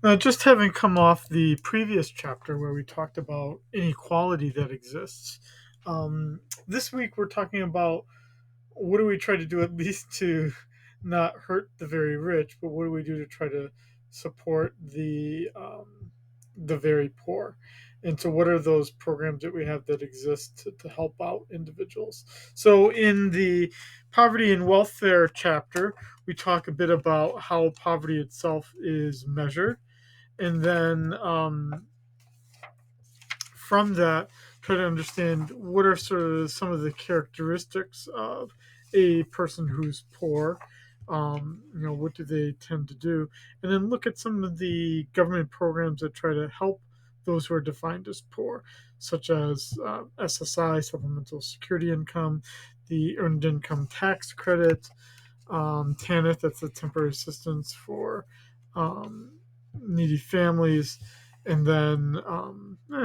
Now, just having come off the previous chapter where we talked about inequality that exists, this week we're talking about what do we try to do at least to not hurt the very rich, but what do we do to try to support the very poor? And so, what are those programs that we have that exist to help out individuals? So, in the poverty and welfare chapter, we talk a bit about how poverty itself is measured, and then from that try to understand what are sort of some of the characteristics of a person who's poor. What do they tend to do, and then look at some of the government programs that try to help those who are defined as poor, such as SSI, supplemental security income, the earned income tax credit, TANF, that's the temporary assistance for um, needy families, and then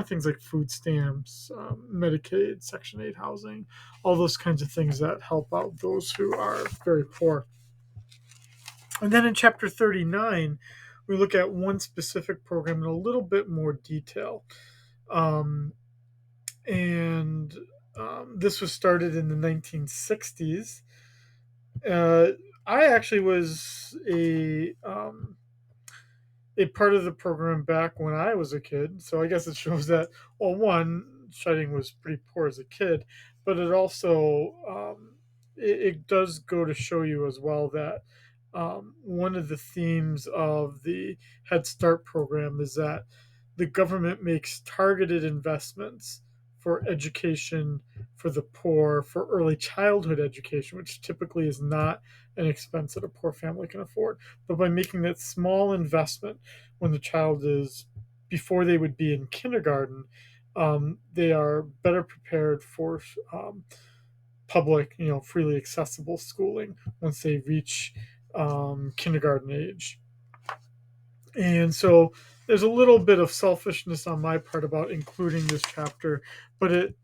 things like food stamps, Medicaid, Section 8 housing, all those kinds of things that help out those who are very poor. And then in chapter 39, we look at one specific program in a little bit more detail. Um, and This was started in the 1960s. Uh, I actually was a part of the program back when I was a kid. So I guess it shows that, well, one, Shining was pretty poor as a kid, but it also it does go to show you as well that one of the themes of the Head Start program is that the government makes targeted investments for education for the poor, for early childhood education, which typically is not an expense that a poor family can afford. But by making that small investment when the child is before they would be in kindergarten, they are better prepared for public, freely accessible schooling once they reach kindergarten age. And so there's a little bit of selfishness on my part about including this chapter, but it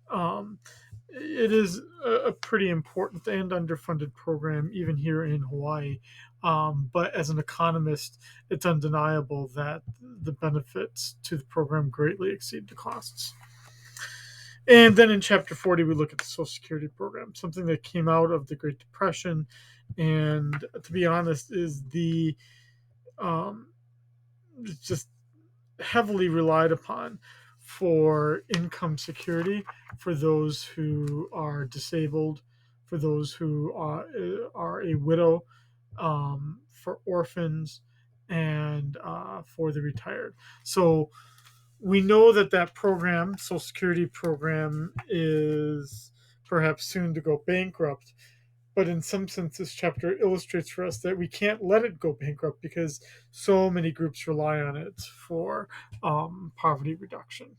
is a pretty important and underfunded program, even here in Hawaii. But as an economist, it's undeniable that the benefits to the program greatly exceed the costs. And then in chapter 40, we look at the Social Security program, something that came out of the Great Depression. And to be honest, is the um, just heavily relied upon for income security for those who are disabled, for those who are a widow, for orphans, and for the retired. So we know that that program, Social Security program, is perhaps soon to go bankrupt. But in some sense, this chapter illustrates for us that we can't let it go bankrupt because so many groups rely on it for poverty reduction.